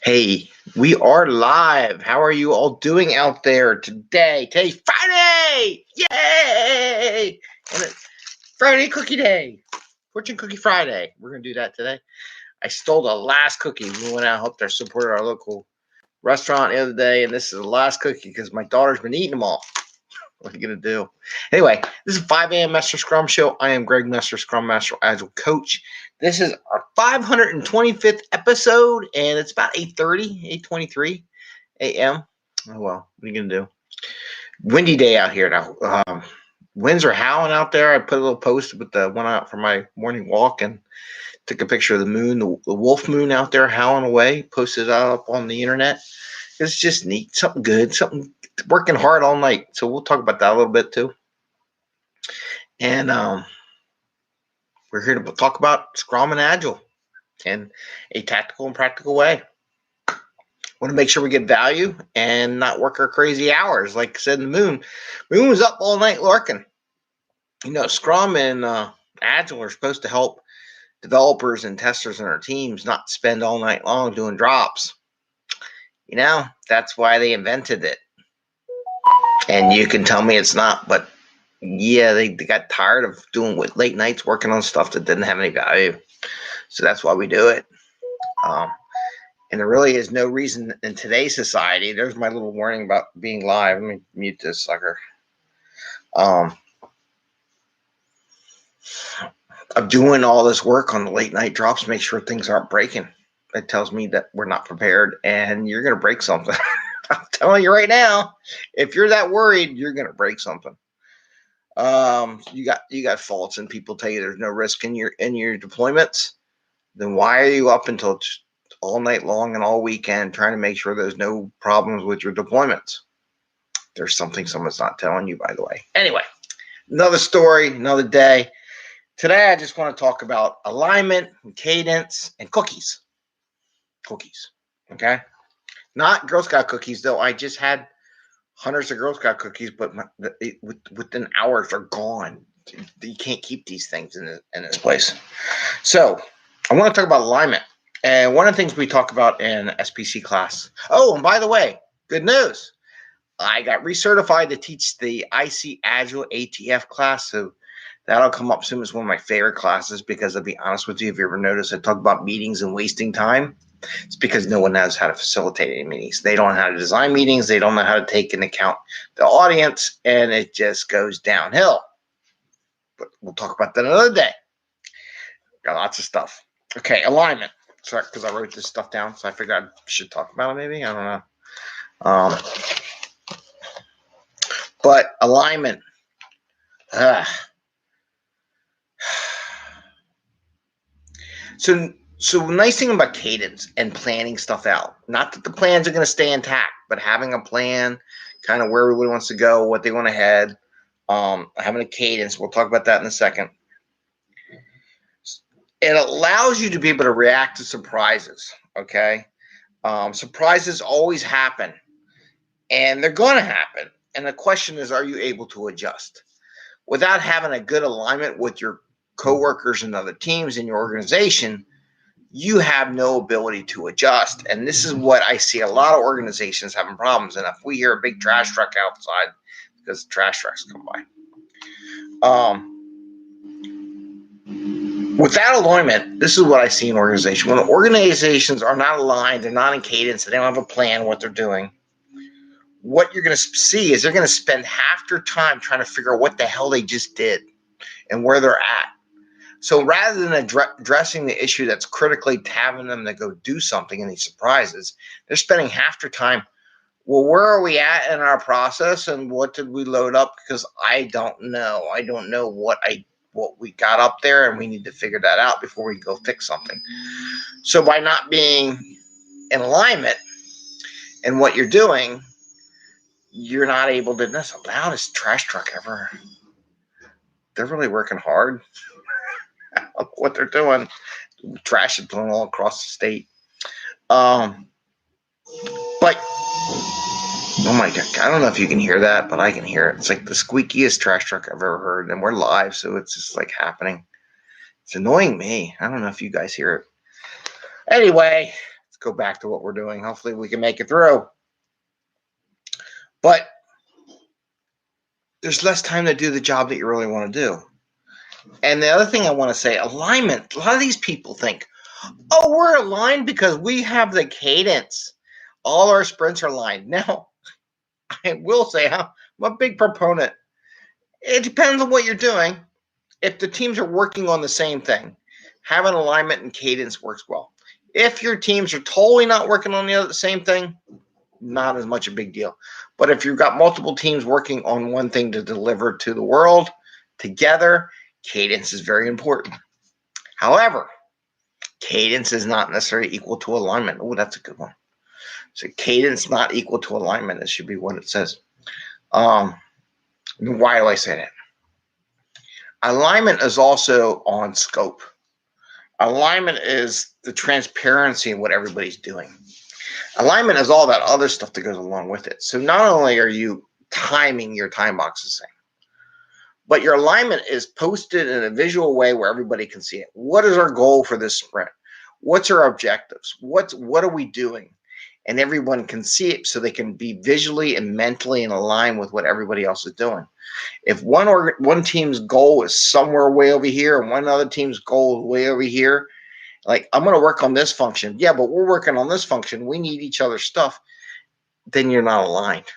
Hey, we are live. How are you all doing out there today? Today's Friday! Yay! And it's Friday Cookie Day. Fortune Cookie Friday. We're going to do that today. I stole the last cookie. We went out and helped supported our local restaurant the other day, and this is the last cookie because my daughter's been eating them all. What are you going to do? Anyway, this is 5 a.m. Mester Scrum Show. I am Greg Mester, Scrum Master, Agile Coach. This is our 525th episode, and it's about 8:30, 8:23 a.m. Oh, well, what are you going to do? Windy day out here now. Winds are howling out there. I put a little post with the one out for my morning walk and took a picture of the moon, the wolf moon out there howling away, posted it up on the internet. It's just neat, something good, something working hard all night. So we'll talk about that a little bit too. And we're here to talk about Scrum and Agile in a tactical and practical way. Want to make sure we get value and not work our crazy hours. Like I said, the moon was up all night lurking. You know, Scrum and Agile are supposed to help developers and testers in our teams not spend all night long doing drops. You know, that's why they invented it. And you can tell me it's not, but yeah, they got tired of doing late nights working on stuff that didn't have any value. So that's why we do it. And there really is no reason in today's society. There's my little warning about being live. Let me mute this sucker. Of doing all this work on the late night drops, make sure things aren't breaking. It tells me that we're not prepared and you're going to break something. I'm telling you right now, if you're that worried, you're going to break something. You got faults and people tell you there's no risk in your deployments. Then why are you up until all night long and all weekend trying to make sure there's no problems with your deployments? There's something someone's not telling you, by the way. Anyway, another story, another day. Today, I just want to talk about alignment, and cadence, and cookies. Cookies, okay? Not Girl Scout cookies, though. I just had hundreds of Girl Scout cookies, but within hours they're gone. You can't keep these things in this place. So I want to talk about alignment. And one of the things we talk about in SPC class. Oh, and by the way, good news. I got recertified to teach the IC Agile ATF class, so that'll come up soon. It's one of my favorite classes because I'll be honest with you, if you ever notice I talk about meetings and wasting time, it's because no one knows how to facilitate any meetings. They don't know how to design meetings. They don't know how to take into account the audience, and it just goes downhill. But we'll talk about that another day. Got lots of stuff. Okay, alignment. Sorry, because I wrote this stuff down, so I figured I should talk about it maybe. I don't know. But alignment. So the nice thing about cadence and planning stuff out, not that the plans are going to stay intact, but having a plan, kind of where everybody wants to go, what they want to head, having a cadence. We'll talk about that in a second. It allows you to be able to react to surprises, okay? Surprises always happen, and they're going to happen. And the question is, are you able to adjust? Without having a good alignment with your coworkers and other teams in your organization, you have no ability to adjust. And this is what I see a lot of organizations having problems. And if we hear a big trash truck outside, because trash trucks come by. Without alignment, this is what I see in organizations. When organizations are not aligned, they're not in cadence, they don't have a plan what they're doing, what you're going to see is they're going to spend half their time trying to figure out what the hell they just did and where they're at. So rather than addressing the issue that's critically having them to go do something in these surprises, they're spending half their time, well, where are we at in our process and what did we load up? Because I don't know. I don't know what we got up there, and we need to figure that out before we go fix something. So by not being in alignment in what you're doing, you're not able to, that's the loudest trash truck ever. They're really working hard. I don't know what they're doing. Trash is blowing all across the state. But, oh my God, I don't know if you can hear that, but I can hear it. It's like the squeakiest trash truck I've ever heard. And we're live, so it's just like happening. It's annoying me. I don't know if you guys hear it. Anyway, go back to what we're doing. Hopefully we can make it through. But there's less time to do the job that you really want to do. And the other thing I want to say, alignment. A lot of these people think, oh, we're aligned because we have the cadence. All our sprints are aligned. Now, I will say I'm a big proponent. It depends on what you're doing. If the teams are working on the same thing, having alignment and cadence works well. If your teams are totally not working on the same thing, not as much a big deal. But if you've got multiple teams working on one thing to deliver to the world together, cadence is very important. However, cadence is not necessarily equal to alignment. Oh, that's a good one. So cadence not equal to alignment. It should be what it says. Why do I say that? Alignment is also on scope. Alignment is the transparency in what everybody's doing. Alignment is all that other stuff that goes along with it. So not only are you timing your time box the same, but your alignment is posted in a visual way where everybody can see it. What is our goal for this sprint? What's our objectives? What are we doing? And everyone can see it so they can be visually and mentally in line with what everybody else is doing. If one team's goal is somewhere way over here and one other team's goal is way over here, like, I'm going to work on this function. Yeah, but we're working on this function. We need each other's stuff. Then you're not aligned,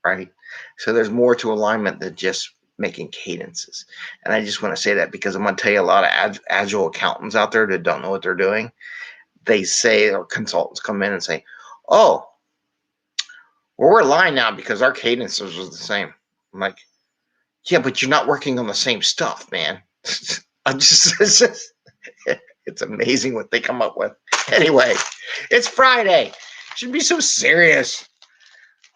right? So there's more to alignment than just making cadences. And I just want to say that because I'm going to tell you a lot of agile accountants out there that don't know what they're doing. They say, or consultants come in and say, oh, well, we're aligned now because our cadences was the same. I'm like, yeah, but you're not working on the same stuff, man. It's amazing what they come up with. Anyway, it's Friday. Shouldn't be so serious.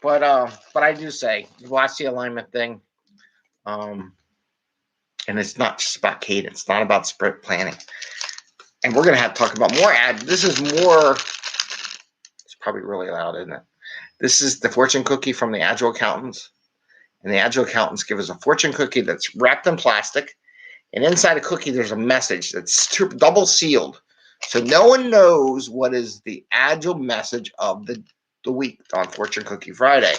But I do say, watch the alignment thing. And it's not just about cadence. It's not about sprint planning. And we're going to have to talk about more this is more, it's probably really loud, isn't it? This is the fortune cookie from the Agile accountants. And the Agile accountants give us a fortune cookie that's wrapped in plastic. And inside a cookie, there's a message that's double sealed. So no one knows what is the Agile message of the week on Fortune Cookie Friday.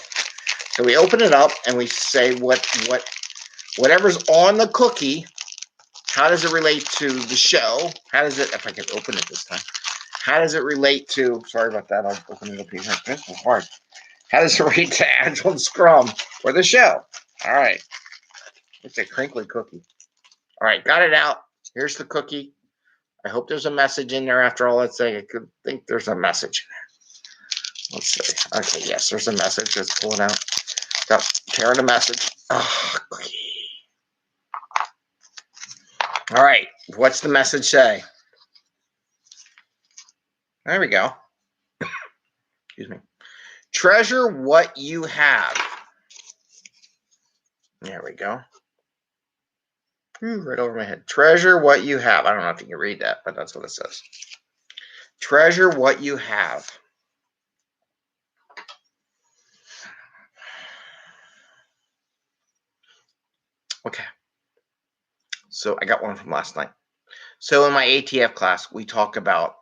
So we open it up and we say whatever's on the cookie, how does it relate to the show? How does it, if I can open it this time, how does it relate to, sorry about that, I'll open it up here. This is hard. How does it relate to Agile and Scrum or the show? All right. It's a crinkly cookie. All right, got it out. Here's the cookie. I hope there's a message in there after all. Let's say I could think there's a message in there. Let's see. Okay, yes, there's a message. Let's pull it out. Got tear the message. Oh, cookie. All right, what's the message say? There we go. Excuse me. Treasure what you have. There we go. Right over my head. Treasure what you have. I don't know if you can read that, but that's what it says. Treasure what you have. Okay. So I got one from last night. So in my ATF class, we talk about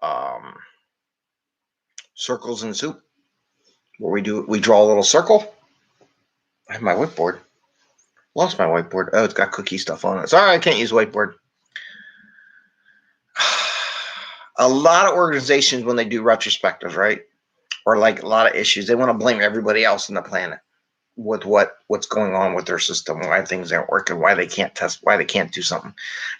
circles in soup, where we draw a little circle. I have my whiteboard. Lost my whiteboard. Oh, it's got cookie stuff on it. Sorry, I can't use whiteboard. A lot of organizations, when they do retrospectives, right, or like a lot of issues, they want to blame everybody else on the planet with what's going on with their system, why things aren't working, why they can't test, why they can't do something,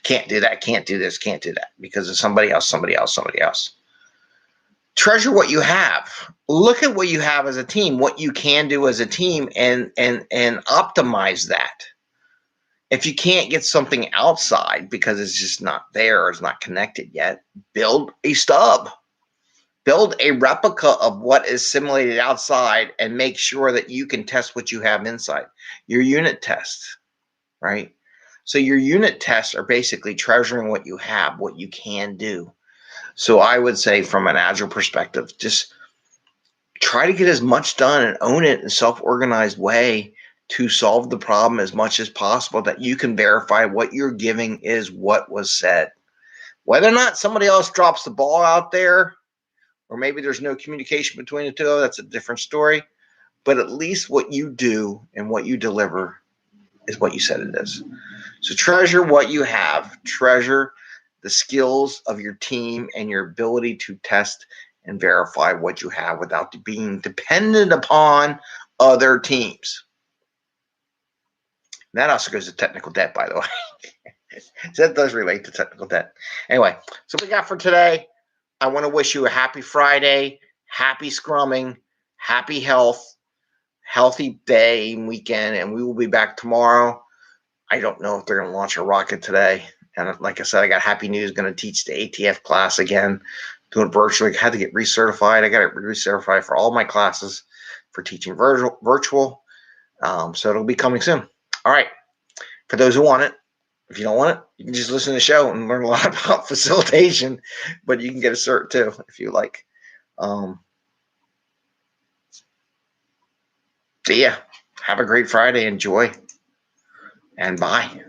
can't do that, can't do this, can't do that, because of somebody else. Treasure what you have. Look at what you have as a team, what you can do as a team, and optimize that. If you can't get something outside because it's just not there or it's not connected yet, build a stub. Build a replica of what is simulated outside and make sure that you can test what you have inside. Your unit tests, right? So your unit tests are basically treasuring what you have, what you can do. So I would say from an Agile perspective, just try to get as much done and own it in a self-organized way to solve the problem as much as possible, that you can verify what you're giving is what was said. Whether or not somebody else drops the ball out there or maybe there's no communication between the two. That's a different story. But at least what you do and what you deliver is what you said it is. So treasure what you have. Treasure the skills of your team and your ability to test and verify what you have without being dependent upon other teams. That also goes to technical debt, by the way. So that does relate to technical debt. Anyway, so what we got for today. I want to wish you a happy Friday, happy scrumming, happy health, healthy day and weekend, and we will be back tomorrow. I don't know if they're going to launch a rocket today. And like I said, I got happy news. Going to teach the ATF class again, doing it virtually. I had to get recertified. I got it recertified for all my classes for teaching virtual. So it'll be coming soon. All right. For those who want it, if you don't want it, you can just listen to the show and learn a lot about facilitation. But you can get a cert too if you like. So yeah, have a great Friday. Enjoy. And bye.